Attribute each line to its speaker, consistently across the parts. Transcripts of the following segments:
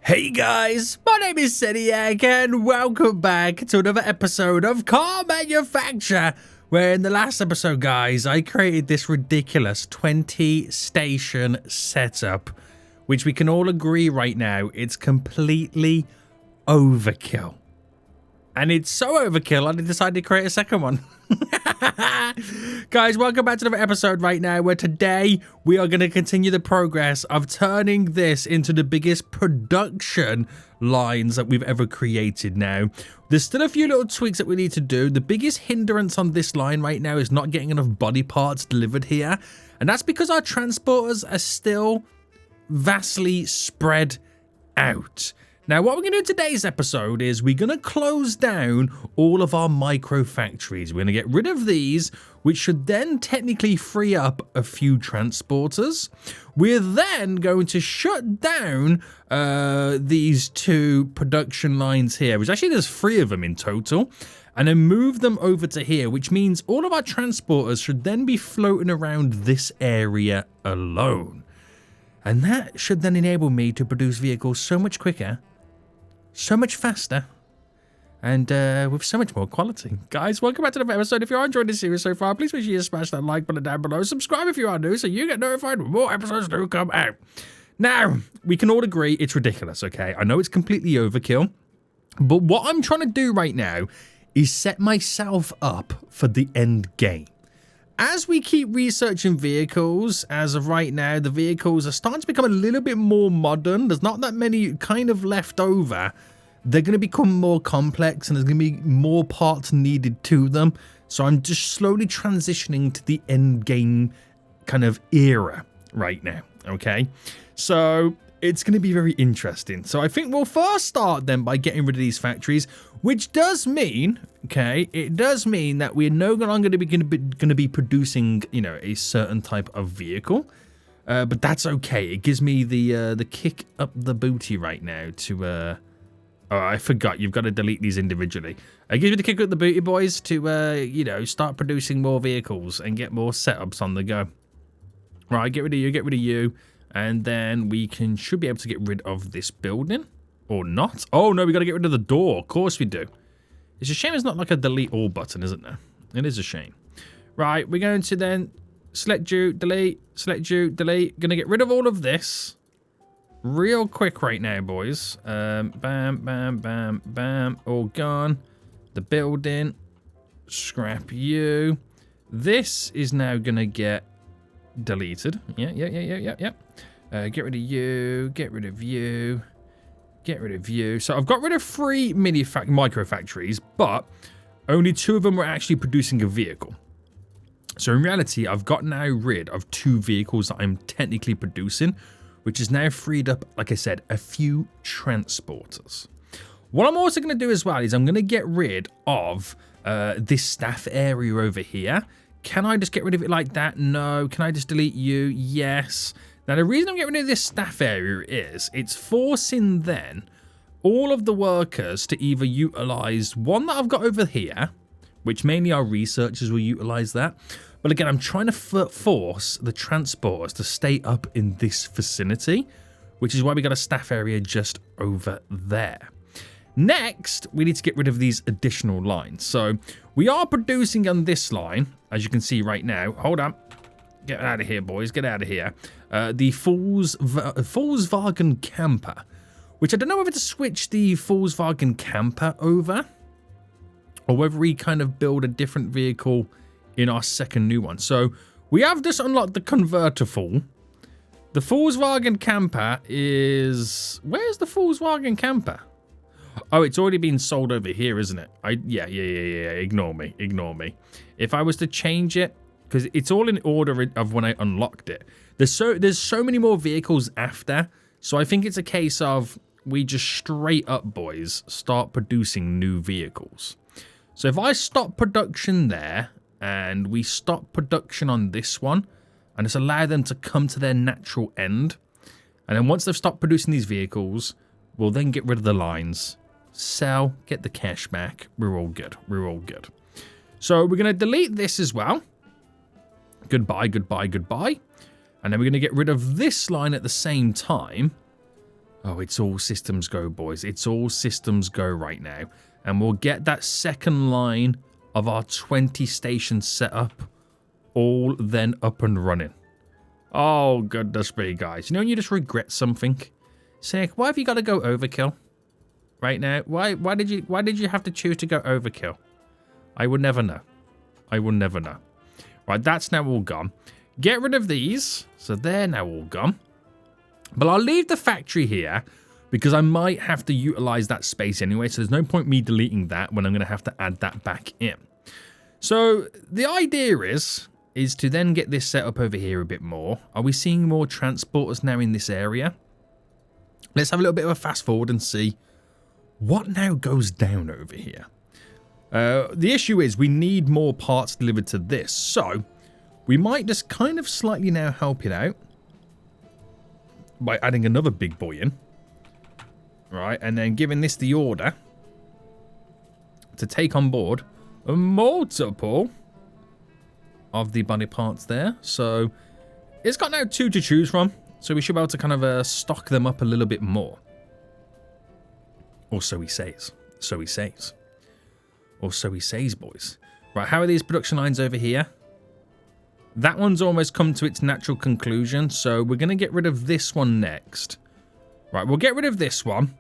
Speaker 1: Hey guys, my name is Seniac and welcome back to another episode of Car Manufacture, where in the last episode, guys, I created this ridiculous 20 station setup, which we can all agree right now, it's completely overkill. And it's so overkill, I decided to create a second one. Guys, welcome back to another episode right now, where today we are going to continue the progress of turning this into the biggest production lines that we've ever created now. There's still a few little tweaks that we need to do. The biggest hindrance on this line right now is not getting enough body parts delivered here. And that's because our transporters are still vastly spread out. Now, what we're going to do in today's episode is we're going to close down all of our micro factories. We're going to get rid of these, which should then technically free up a few transporters. We're then going to shut down these two production lines here, which actually there's 3 of them in total, and then move them over to here, which means all of our transporters should then be floating around this area alone. And that should then enable me to produce vehicles so much quicker, so much faster, and with so much more quality. Guys, welcome back to the episode. If you're enjoying this series so far, please make sure you smash that like button down below. Subscribe if you are new so you get notified when more episodes do come out. Now, we can all agree it's ridiculous, okay? I know it's completely overkill, but what I'm trying to do right now is set myself up for the end game. As we keep researching vehicles, as of right now, the vehicles are starting to become a little bit more modern. There's not that many kind of left over. They're going to become more complex and there's going to be more parts needed to them. So I'm just slowly transitioning to the end game kind of era right now, okay? So it's going to be very interesting. So I think we'll first start then by getting rid of these factories, which does mean, okay, it does mean that we're no longer going to be producing, you know, a certain type of vehicle. But that's okay. It gives me the kick up the booty right now to oh, I forgot. You've got to delete these individually. It gives me the kick up the booty, boys, to you know, start producing more vehicles and get more setups on the go. Right, get rid of you, get rid of you. And then we should be able to get rid of this building. Or not. Oh, no, we got to get rid of the door. Of course we do. It's a shame it's not like a delete all button, isn't there? It is a shame. Right, we're going to then select you, delete, select you, delete. Going to get rid of all of this real quick right now, boys. Bam, bam, bam, bam. All gone. The building. Scrap you. This is now going to get deleted. Yeah. Get rid of you. Get rid of you. Get rid of you. So I've got rid of 3 micro factories, but only 2 of them were actually producing a vehicle. So in reality, I've got now rid of 2 vehicles that I'm technically producing, which is now freed up, like I said, a few transporters. What I'm also going to do as well is I'm going to get rid of this staff area over here. Can I just get rid of it like that? No. Can I just delete you? Yes. Now, the reason I'm getting rid of this staff area is it's forcing then all of the workers to either utilize one that I've got over here, which mainly our researchers will utilize that. But again, I'm trying to force the transporters to stay up in this vicinity, which is why we got a staff area just over there. Next, we need to get rid of these additional lines. So we are producing on this line, as you can see right now. Hold on. Get out of here, boys. Get out of here. The Volkswagen Camper, which I don't know whether to switch the Volkswagen Camper over or whether we kind of build a different vehicle in our second new one. So we have just unlocked the convertible. The Volkswagen Camper is... Where's the Volkswagen Camper? Oh, it's already been sold over here, isn't it? Yeah. Ignore me. If I was to change it, because it's all in order of when I unlocked it. There's so many more vehicles after, so I think it's a case of we just straight up, boys, start producing new vehicles. So if I stop production there, and we stop production on this one, and just allow them to come to their natural end, and then once they've stopped producing these vehicles, we'll then get rid of the lines, sell, get the cash back. We're all good. So we're going to delete this as well. Goodbye. And then we're going to get rid of this line at the same time. Oh, it's all systems go, boys. It's all systems go right now. And we'll get that second line of our 20 stations set up all then up and running. Oh, goodness me, guys. You know when you just regret something? Say, why have you got to go overkill right now? Why did you have to choose to go overkill? I would never know. I will never know. Right, that's now all gone. Get rid of these. So they're now all gone. But I'll leave the factory here because I might have to utilize that space anyway. So there's no point me deleting that when I'm going to have to add that back in. So the idea is to then get this set up over here a bit more. Are we seeing more transporters now in this area? Let's have a little bit of a fast forward and see what now goes down over here. The issue is we need more parts delivered to this. So we might just kind of slightly now help it out by adding another big boy in. Right, and then giving this the order to take on board a multiple of the body parts there. So it's got now 2 to choose from. So we should be able to kind of stock them up a little bit more. Or so he says. So he says. Or so he says, boys. Right, how are these production lines over here? That one's almost come to its natural conclusion. So we're going to get rid of this one next. Right, we'll get rid of this one.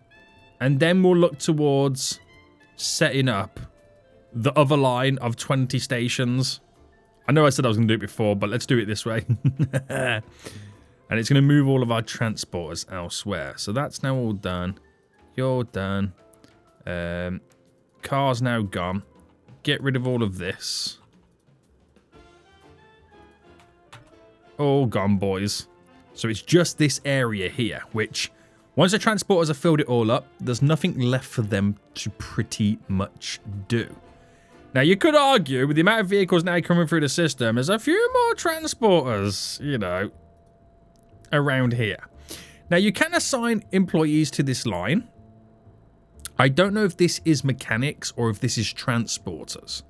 Speaker 1: And then we'll look towards setting up the other line of 20 stations. I know I said I was going to do it before, but let's do it this way. And it's going to move all of our transporters elsewhere. So that's now all done. You're done. Car's now gone. Get rid of all of this. All gone, boys. So it's just this area here, which once the transporters have filled it all up, there's nothing left for them to pretty much do. Now, you could argue with the amount of vehicles now coming through the system, there's a few more transporters, you know, around here. Now, you can assign employees to this line. I don't know if this is mechanics or if this is transporters.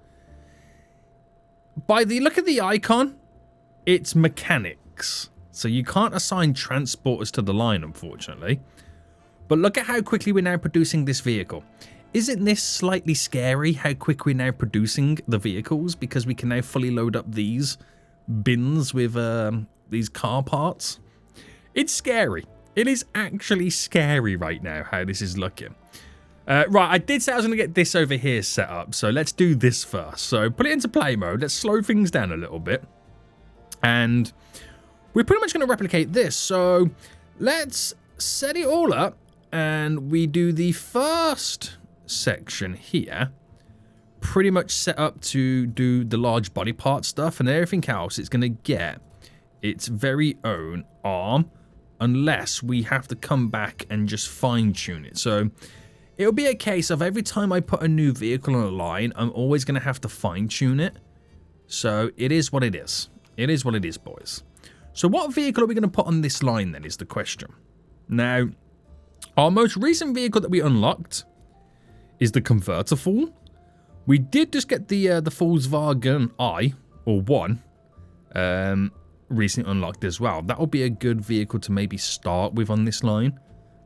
Speaker 1: By the look of the icon, it's mechanics. So you can't assign transporters to the line, unfortunately. But look at how quickly we're now producing this vehicle. Isn't this slightly scary how quick we're now producing the vehicles? Because we can now fully load up these bins with these car parts. It's scary. It is actually scary right now how this is looking. Right, I did say I was going to get this over here set up. So let's do this first. So put it into play mode. Let's slow things down a little bit. And we're pretty much going to replicate this. So let's set it all up. And we do the first section here. Pretty much set up to do the large body part stuff. And everything else, it's going to get its very own arm. Unless we have to come back and just fine tune it. So it'll be a case of every time I put a new vehicle on a line, I'm always going to have to fine tune it. So it is what it is. It is what it is, boys. So what vehicle are we going to put on this line then is the question. Now, our most recent vehicle that we unlocked is the convertible. We did just get the Volkswagen I, or 1, recently unlocked as well. That will be a good vehicle to maybe start with on this line.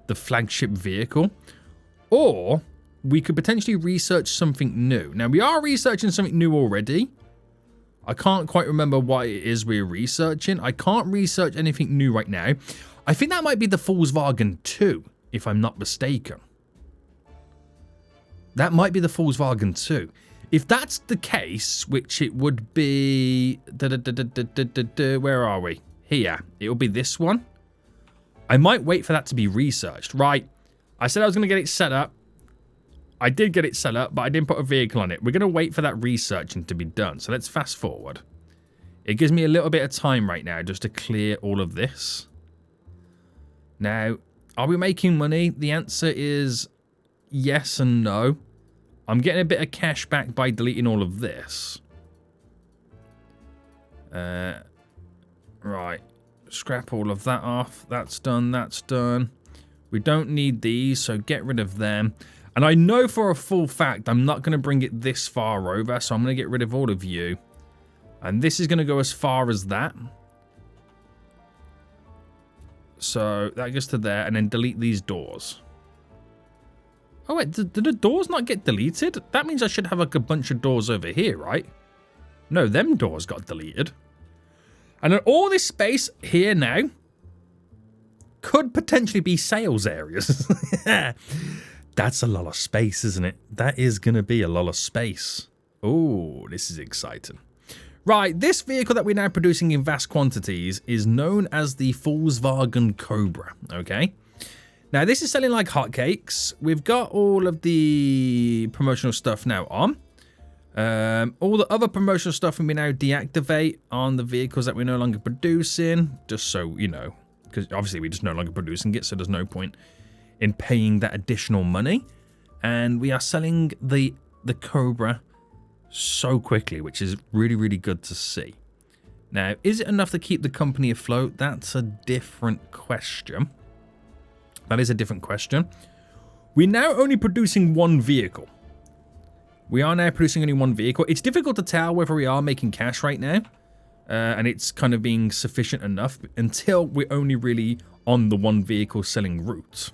Speaker 1: The flagship vehicle. Or we could potentially research something new. Now, we are researching something new already. I can't quite remember what it is we're researching. I can't research anything new right now. I think that might be the Volkswagen 2, if I'm not mistaken. That might be the Volkswagen 2. If that's the case, which it would be... Where are we? Here. It'll be this one. I might wait for that to be researched. Right. I said I was going to get it set up. I did get it set up, but I didn't put a vehicle on it. We're going to wait for that researching to be done. So let's fast forward. It gives me a little bit of time right now just to clear all of this. Now, are we making money? The answer is yes and no. I'm getting a bit of cash back by deleting all of this. Right. Scrap all of that off. That's done. That's done. We don't need these, so get rid of them. And I know for a full fact I'm not going to bring it this far over, so I'm going to get rid of all of you. And this is going to go as far as that. So that goes to there, and then delete these doors. Oh wait, did the doors not get deleted? That means I should have like a bunch of doors over here, right? No, them doors got deleted. And then all this space here now could potentially be sales areas. That's a lot of space, isn't it? That is going to be a lot of space. Oh, this is exciting. Right, this vehicle that we're now producing in vast quantities is known as the Volkswagen Cobra, okay? Now, this is selling like hotcakes. We've got all of the promotional stuff now on. All the other promotional stuff we now deactivate on the vehicles that we're no longer producing, just so you know, because obviously we're just no longer producing it, so there's no point in paying that additional money. And we are selling the Cobra so quickly, which is really, really good to see. Now, is it enough to keep the company afloat? That's a different question. That is a different question. We're now only producing one vehicle. We are now producing only one vehicle. It's difficult to tell whether we are making cash right now. And it's kind of being sufficient enough until we're only really on the one vehicle selling route.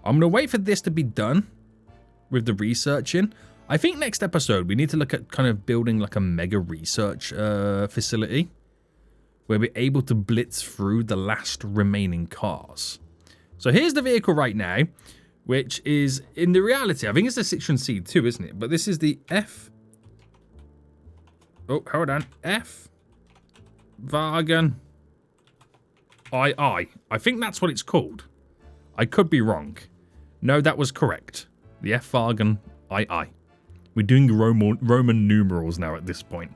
Speaker 1: I'm going to wait for this to be done with the researching. I think next episode we need to look at kind of building like a mega research facility where we're able to blitz through the last remaining cars. So here's the vehicle right now, which is, in the reality, I think it's the Citroen C2, isn't it? But this is the F... Oh, hold on. F... Wagen... II. I think that's what it's called. I could be wrong. No, that was correct. The F Wagen II. We're doing Roman numerals now at this point.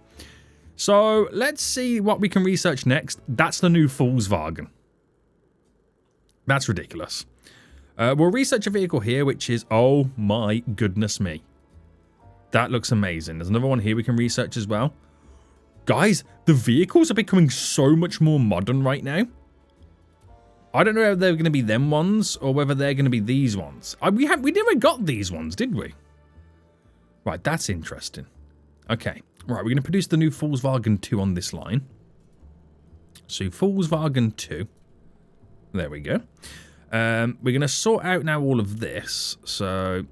Speaker 1: So let's see what we can research next. That's the new Volkswagen. That's ridiculous. We'll research a vehicle here, which is... Oh my goodness me. That looks amazing. There's another one here we can research as well. Guys, the vehicles are becoming so much more modern right now. I don't know if they're going to be them ones or whether they're going to be these ones. We never got these ones, did we? Right, that's interesting. Okay, right, we're going to produce the new Volkswagen 2 on this line. So Volkswagen 2. There we go. We're going to sort out now all of this. So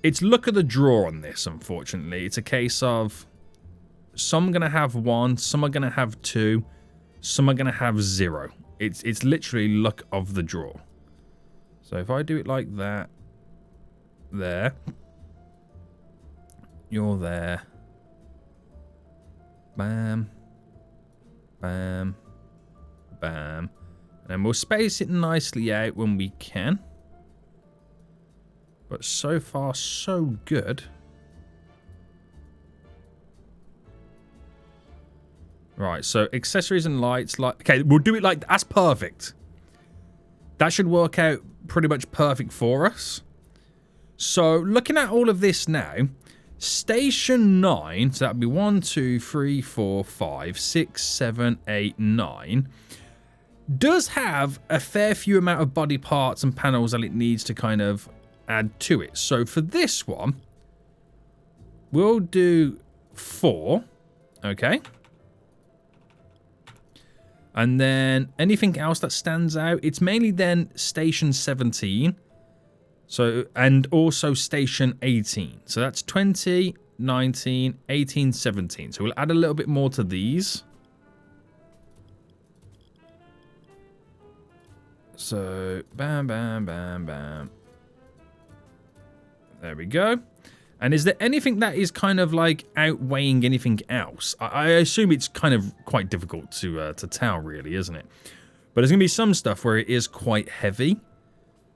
Speaker 1: it's luck of the draw on this, unfortunately. It's a case of some are going to have 1, some are going to have 2, some are going to have 0. It's literally luck of the draw. So if I do it like that, there, you're there, bam, bam, bam, and we'll space it nicely out when we can. But so far, so good. Right, so accessories and lights, like, okay, we'll do it like, that's perfect. That should work out pretty much perfect for us. So looking at all of this now, station 9, so that'd be 1, 2, 3, 4, 5, 6, 7, 8, 9, does have a fair few amount of body parts and panels that it needs to kind of add to it. So for this one, we'll do 4, okay? And then anything else that stands out, it's mainly then station 17. So, and also station 18. So that's 20, 19, 18, 17. So we'll add a little bit more to these. So, bam, bam, bam, bam. There we go. And is there anything that is kind of like outweighing anything else? I assume it's kind of quite difficult to tell, really, isn't it? But there's going to be some stuff where it is quite heavy.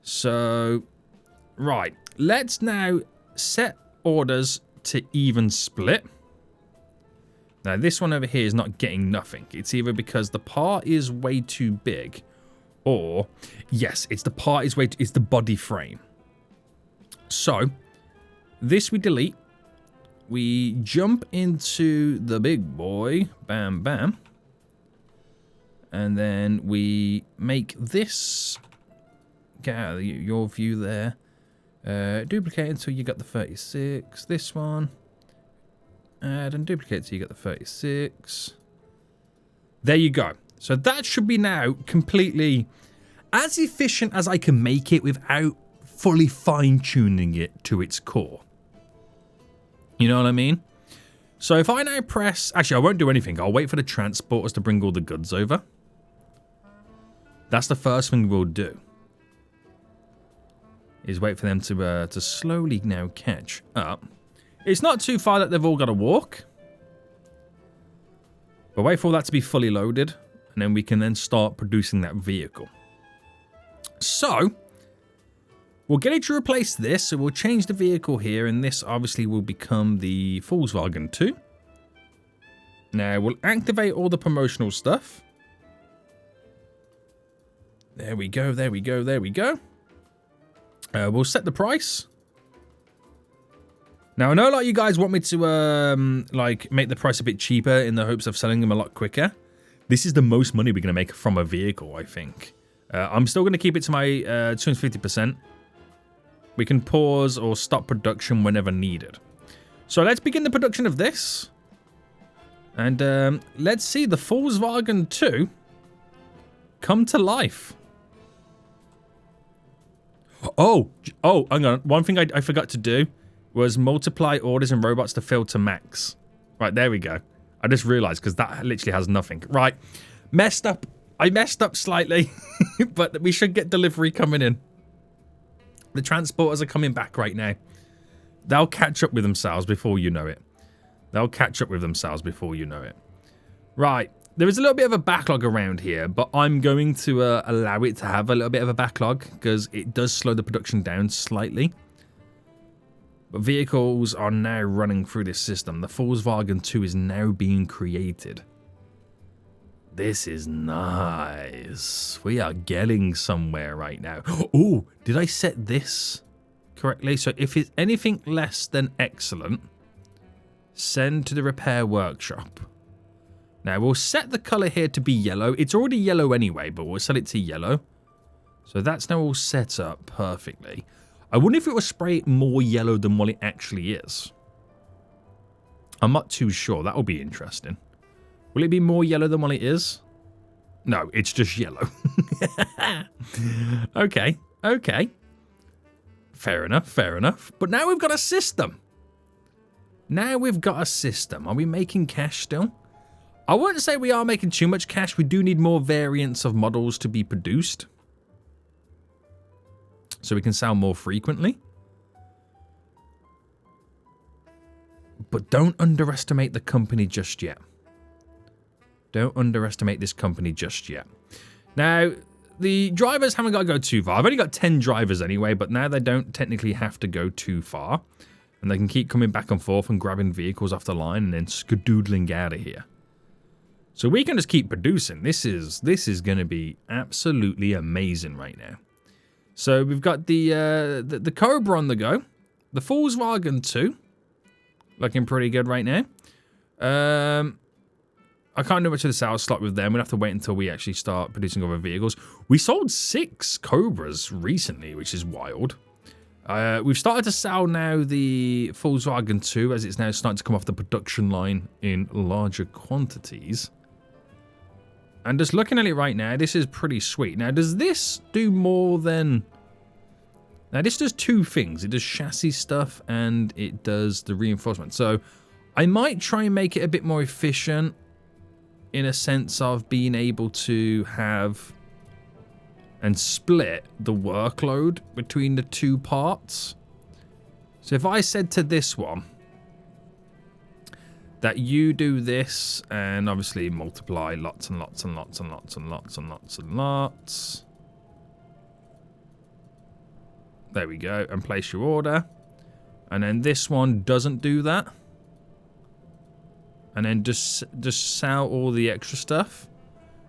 Speaker 1: So, right. Let's now set orders to even split. Now, this one over here is not getting nothing. It's either because the part is way too big, or, yes, it's the part is it's the body frame. So, this we delete. We jump into the big boy. Bam, bam. And then we make this. Get out of your view there. Duplicate until you got the 36. This one. Add and duplicate until you got the 36. There you go. So that should be now completely as efficient as I can make it without fully fine-tuning it to its core. You know what I mean? So if I now press... Actually, I won't do anything. I'll wait for the transporters to bring all the goods over. That's the first thing we'll do. Is wait for them to slowly now catch up. It's not too far that they've all got to walk. But wait for all that to be fully loaded. And then we can then start producing that vehicle. So, we'll get it to replace this. So we'll change the vehicle here. And this obviously will become the Volkswagen 2. Now, we'll activate all the promotional stuff. There we go, there we go, there we go. We'll set the price. Now, I know a lot of you guys want me to, like, make the price a bit cheaper in the hopes of selling them a lot quicker. This is the most money we're going to make from a vehicle, I think. I'm still going to keep it to my 250%. We can pause or stop production whenever needed. So let's begin the production of this. And let's see the Volkswagen 2 come to life. Oh, hang on. One thing I forgot to do was multiply orders and robots to fill to max. Right, there we go. I just realized because that literally has nothing. Right, messed up. I messed up slightly, but we should get delivery coming in. The transporters are coming back right now. They'll catch up with themselves before you know it. They'll catch up with themselves before you know it. Right. There is a little bit of a backlog around here, but I'm going to allow it to have a little bit of a backlog because it does slow the production down slightly. But vehicles are now running through this system. The Volkswagen 2 is now being created. This is nice. We are getting somewhere right now. Oh, did I set this correctly? So if it's anything less than excellent, send to the repair workshop. Now, we'll set the color here to be yellow. It's already yellow anyway, but we'll set it to yellow. So that's now all set up perfectly. I wonder if it will spray it more yellow than what it actually is. I'm not too sure. That will be interesting. Will it be more yellow than what it is? No, it's just yellow. Okay, okay. Fair enough, fair enough. But now we've got a system. Now we've got a system. Are we making cash still? I wouldn't say we are making too much cash. We do need more variants of models to be produced, so we can sell more frequently. But don't underestimate the company just yet. Don't underestimate this company just yet. Now, the drivers haven't got to go too far. I've only got 10 drivers anyway, but now they don't technically have to go too far. And they can keep coming back and forth and grabbing vehicles off the line and then skedoodling out of here. So we can just keep producing. This is going to be absolutely amazing right now. So we've got the Cobra on the go. The Volkswagen 2. Looking pretty good right now. I can't do much of the sales slot with them. We'll have to wait until we actually start producing other vehicles. We sold 6 Cobras recently, which is wild. We've started to sell now the Volkswagen 2 as it's now starting to come off the production line in larger quantities. And just looking at it right now, this is pretty sweet. Now, does this do more than... Now, this does 2 things. It does chassis stuff and it does the reinforcement. So, I might try and make it a bit more efficient in a sense of being able to have and split the workload between the 2 parts. So, if I said to this one that you do this and obviously multiply lots and lots and lots and lots and lots and lots and lots. There we go. And place your order. And then this one doesn't do that. And then just sell all the extra stuff.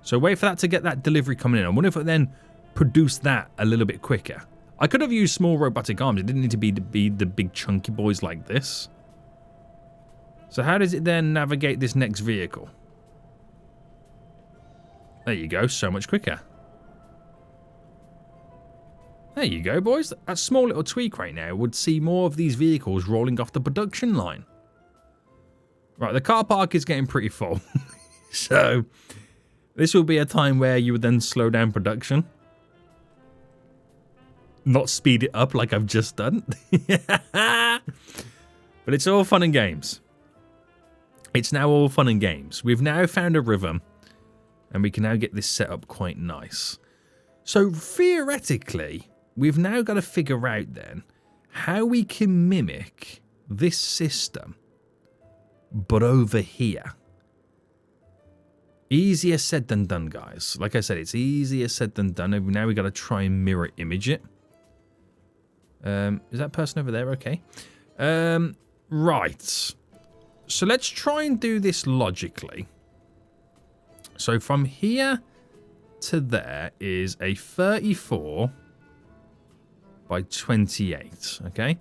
Speaker 1: So wait for that to get that delivery coming in. I wonder if it then produce that a little bit quicker. I could have used small robotic arms. It didn't need to be the big chunky boys like this. So how does it then navigate this next vehicle? There you go, so much quicker. There you go, boys. That small little tweak right now would see more of these vehicles rolling off the production line. Right, the car park is getting pretty full. So This will be a time where you would then slow down production. Not speed it up like I've just done. But it's all fun and games. It's now all fun and games. We've now found a rhythm. And we can now get this set up quite nice. So theoretically, we've now got to figure out then how we can mimic this system, but over here. Easier said than done, guys. Like I said, it's easier said than done. Now we got to try and mirror image it. Is that person over there okay? Right. So let's try and do this logically. So from here to there is a 34 by 28, okay?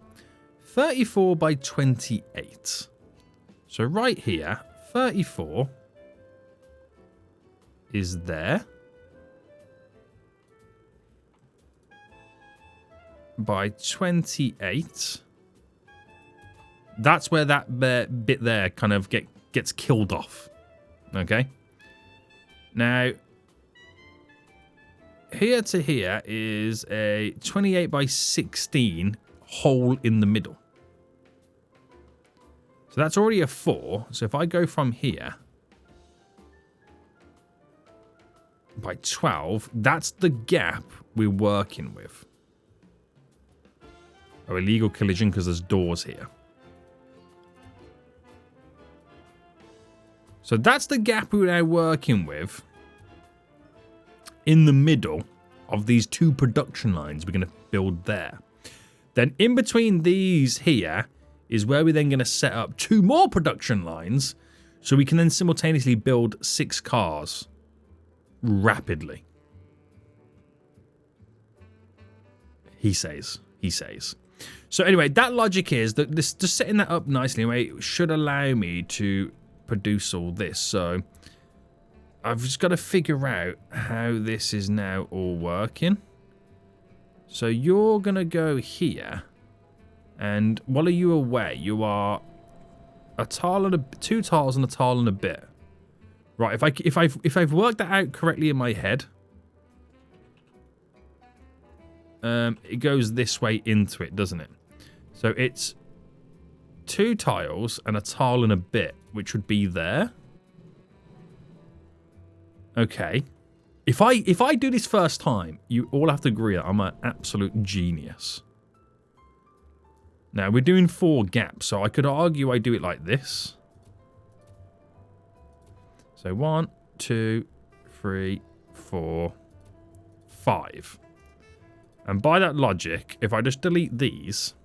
Speaker 1: 34 by 28. So right here, 34 is there. By 28. That's where that bit there kind of gets killed off, okay? Now, here to here is a 28 by 16 hole in the middle. So that's already a 4. So if I go from here by 12, that's the gap we're working with. Oh, illegal collision because there's doors here. So that's the gap we're now working with in the middle of these two production lines we're going to build there. Then in between these here is where we're then going to set up 2 more production lines so we can then simultaneously build 6 cars rapidly. He says. So anyway, that logic is that this just setting that up nicely anyway should allow me to produce all this. So I've just got to figure out how this is now all working. So you're going to go here. And while are you away? You are a tile and 2 tiles and a tile and a bit. Right, if I've worked that out correctly in my head, it goes this way into it, doesn't it? So it's 2 tiles and a tile and a bit, which would be there. Okay. If I do this first time, you all have to agree that I'm an absolute genius. Now, we're doing 4 gaps, so I could argue I do it like this. So 1, 2, 3, 4, 5. And by that logic, if I just delete these...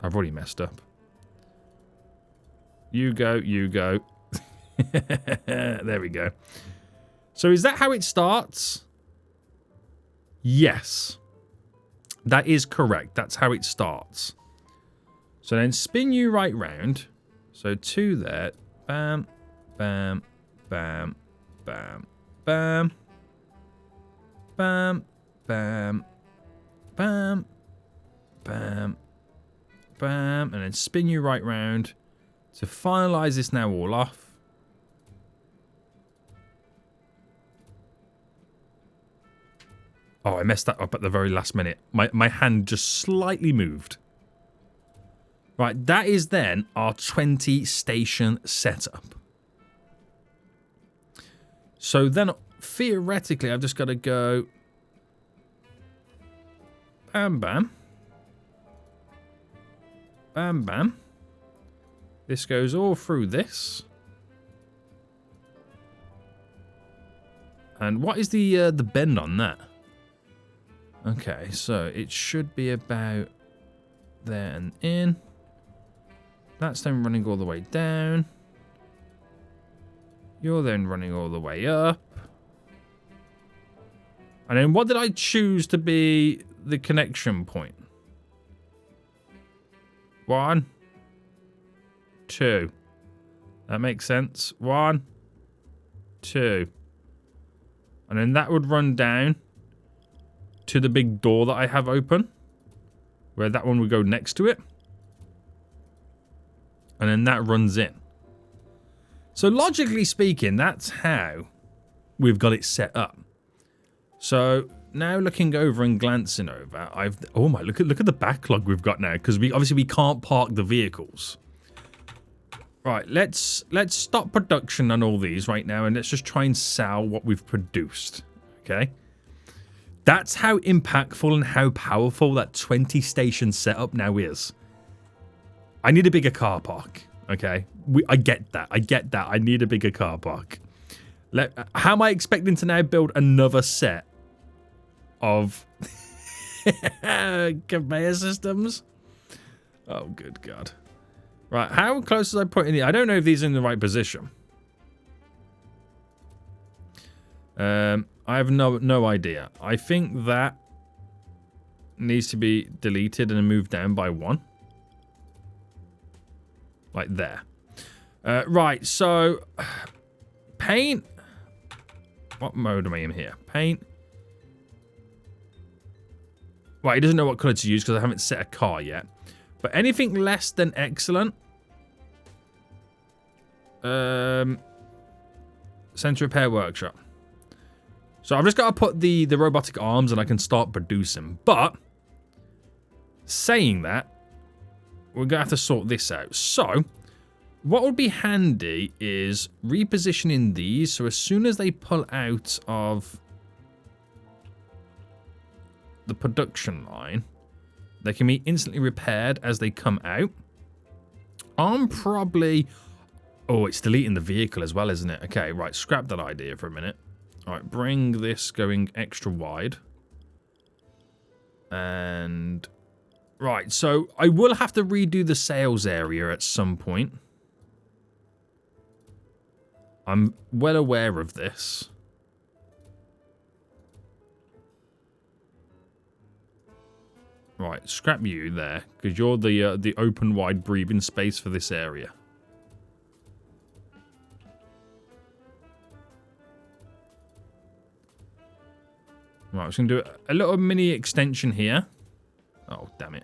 Speaker 1: I've already messed up. You go, you go. There we go. So is that how it starts? Yes. That is correct. That's how it starts. So then spin you right round. So 2 there. Bam, bam, bam, bam, bam. Bam, bam, bam, bam, bam. And then spin you right round to finalize this now all off. Oh, I messed that up at the very last minute. My hand just slightly moved. Right, that is then our 20 station setup. So then, theoretically, I've just got to go... Bam, bam. Bam, bam. This goes all through this. And what is the bend on that? Okay, so it should be about there and in. That's then running all the way down. You're then running all the way up. And then what did I choose to be the connection point? 1, 2. That makes sense. 1, 2. And then that would run down to the big door that I have open, where that one would go next to it. And then that runs in. So logically speaking, that's how we've got it set up. So now looking over and glancing over, oh my, look at the backlog we've got now, because we can't park the vehicles. Right, let's stop production on all these right now, and let's just try and sell what we've produced. Okay, that's how impactful and how powerful that 20 station setup now is. I need a bigger car park. Okay, I get that. I need a bigger car park. How am I expecting to now build another set of conveyor systems? Oh, good God. Right, how close is I putting it? I don't know if these are in the right position. I have no idea. I think that needs to be deleted and moved down by 1. Like there. Right, so paint. What mode am I in here? Paint. Right, he doesn't know what color to use because I haven't set a car yet. But anything less than excellent. Center repair workshop. So I've just got to put the robotic arms and I can start producing. But saying that, we're going to have to sort this out. So, what would be handy is repositioning these. So, as soon as they pull out of the production line, they can be instantly repaired as they come out. I'm probably... Oh, it's deleting the vehicle as well, isn't it? Okay, right. Scrap that idea for a minute. All right, bring this going extra wide. And... Right, so I will have to redo the sales area at some point. I'm well aware of this. Right, scrap you there, because you're the open, wide breathing space for this area. Right, I was going to do a little mini extension here. Oh, damn it.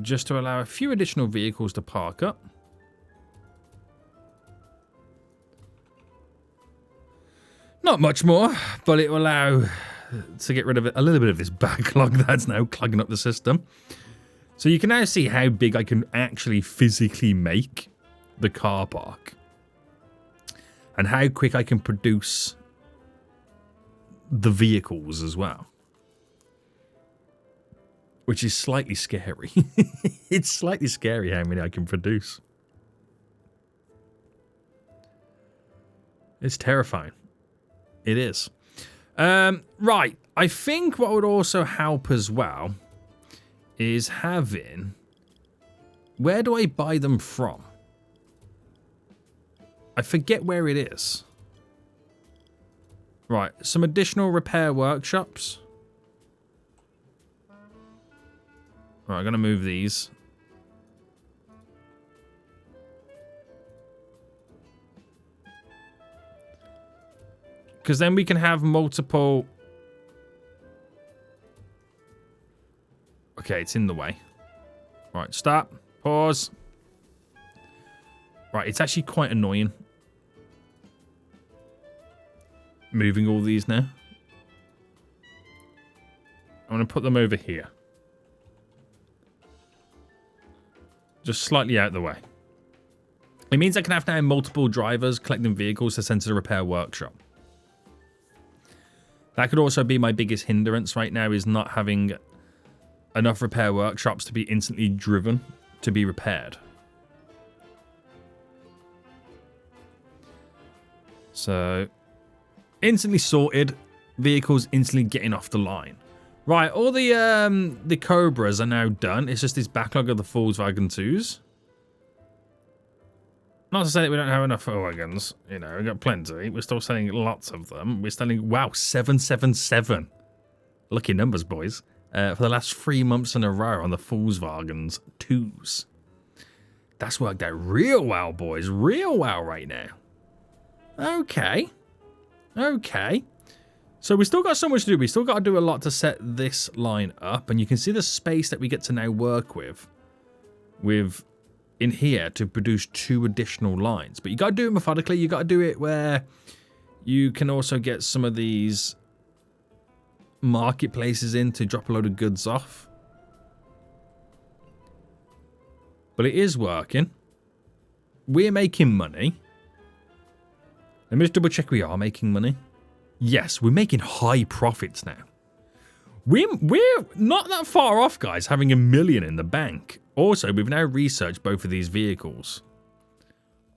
Speaker 1: Just to allow a few additional vehicles to park up. Not much more, but it will allow to get rid of a little bit of this backlog that's now clogging up the system. So you can now see how big I can actually physically make the car park. And how quick I can produce the vehicles as well. Which is slightly scary. It's slightly scary how many I can produce. It's terrifying. It is. Right. I think what would also help as well is having... Where do I buy them from? I forget where it is. Right, some additional repair workshops. Right, I'm going to move these. Because then we can have multiple... Okay, it's in the way. Right, stop. Pause. Right, it's actually quite annoying. Moving all these now. I'm going to put them over here. Just slightly out of the way. It means I can have now multiple drivers collecting vehicles to send to the repair workshop. That could also be my biggest hindrance right now, is not having enough repair workshops to be instantly driven to be repaired. So, instantly sorted, vehicles instantly getting off the line. Right, all the Cobras are now done. It's just this backlog of the Volkswagen 2s. Not to say that we don't have enough Volkswagens. You know, we've got plenty. We're still selling lots of them. We're selling, wow, 777. Lucky numbers, boys. For the last 3 months in a row on the Volkswagens 2s. That's worked out real well, boys. Real well right now. Okay. Okay. So we still got so much to do. We still got to do a lot to set this line up. And you can see the space that we get to now work with. with in here to produce 2 additional lines. But you got to do it methodically. You got to do it where you can also get some of these marketplaces in to drop a load of goods off. But it is working. We're making money. Let me just double check we are making money. Yes, we're making high profits now. We're not that far off, guys, having $1 million in the bank. Also, we've now researched both of these vehicles.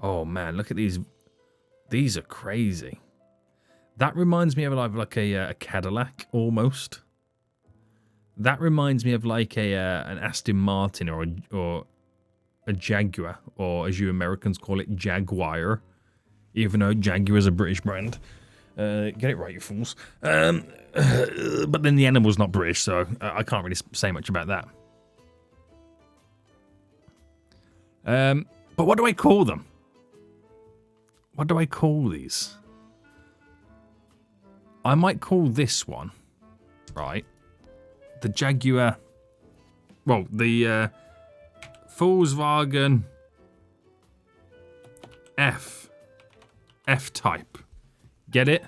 Speaker 1: Oh, man, look at these. These are crazy. That reminds me of like a Cadillac, almost. That reminds me of like an Aston Martin or a Jaguar, or as you Americans call it, Jaguar. Even though Jaguar is a British brand. Get it right, you fools. But then the animal's not British, so I can't really say much about that. But what do I call them? What do I call these? I might call this one, right, the Jaguar, well, the Volkswagen F-Type. Get it?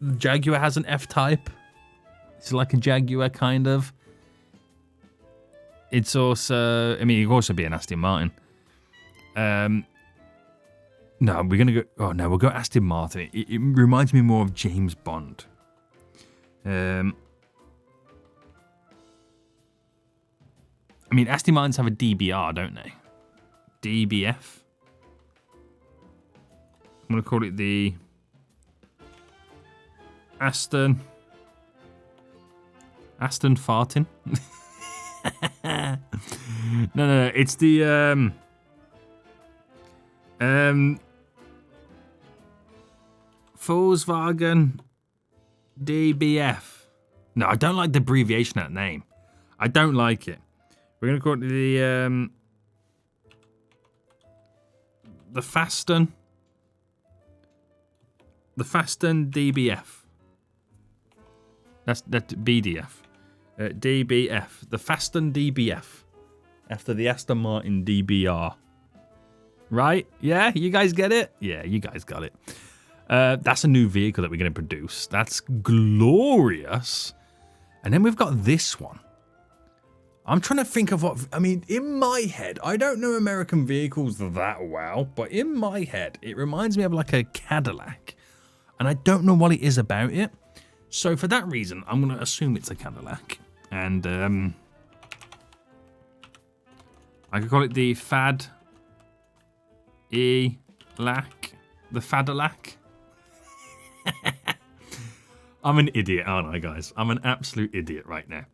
Speaker 1: The Jaguar has an F-Type. It's like a Jaguar, kind of. It's also, I mean, it could also be an Aston Martin. No, we're going to go, oh no, we'll go Aston Martin. It reminds me more of James Bond. I mean, Aston Martins have a DBR, don't they? DBF. I'm going to call it the Aston Fartin. No, it's the Volkswagen DBF. No, I don't like the abbreviation of that name. I don't like it. We're gonna call it the Faston DBF. That's BDF. DBF. The Faston DBF. After the Aston Martin DBR. Right? Yeah? You guys get it? Yeah, you guys got it. That's a new vehicle that we're going to produce. That's glorious. And then we've got this one. I'm trying to think of what... I mean, in my head, I don't know American vehicles that well, but in my head, it reminds me of like a Cadillac. And I don't know what it is about it. So for that reason, I'm going to assume it's a Cadillac. And I could call it the Fad... E-Lac. The Fadalac. I'm an idiot, aren't I, guys? I'm an absolute idiot right now.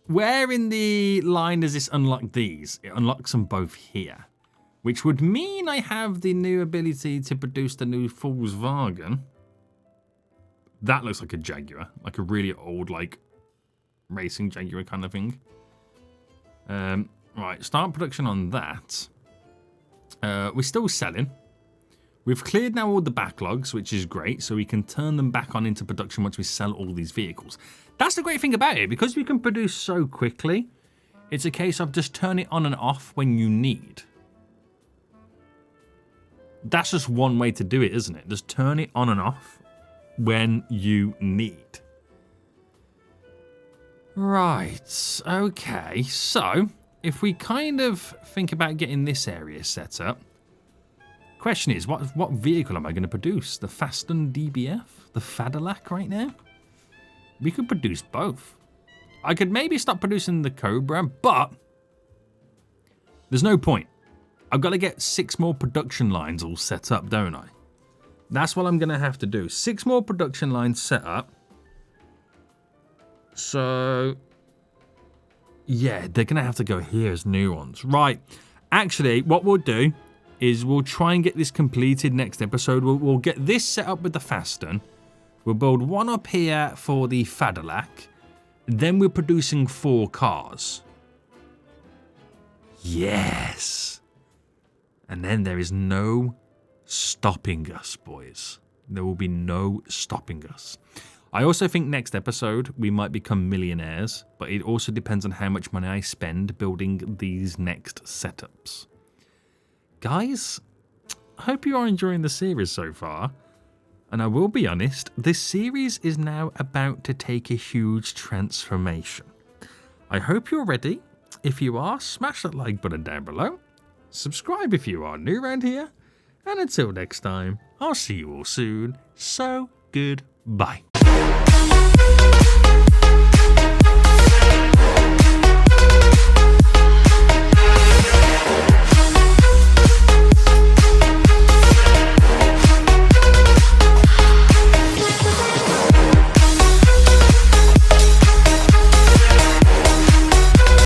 Speaker 1: Where in the line does this unlock these? It unlocks them both here. Which would mean I have the new ability to produce the new Volkswagen. That looks like a Jaguar. Like a really old, like, racing Jaguar kind of thing. Right, start production on that. We're still selling. We've cleared now all the backlogs, which is great, so we can turn them back on into production once we sell all these vehicles. That's the great thing about it, because we can produce so quickly, it's a case of just turn it on and off when you need. That's just one way to do it, isn't it? Just turn it on and off when you need. Right, okay, so if we kind of think about getting this area set up, question is, what vehicle am I going to produce? The Faston DBF? The Fadalac right now? We could produce both. I could maybe stop producing the Cobra, but there's no point. I've got to get 6 more production lines all set up, don't I? That's what I'm going to have to do. 6 more production lines set up. So, yeah, they're going to have to go here as new ones. Right. Actually, what we'll do is we'll try and get this completed next episode. We'll get this set up with the Faston. We'll build one up here for the Fadalac. Then we're producing 4 cars. Yes. And then there is no stopping us, boys. There will be no stopping us. I also think next episode we might become millionaires, but it also depends on how much money I spend building these next setups. Guys, I hope you are enjoying the series so far. And I will be honest, this series is now about to take a huge transformation. I hope you're ready. If you are, smash that like button down below. Subscribe if you are new around here. And until next time, I'll see you all soon. So, goodbye.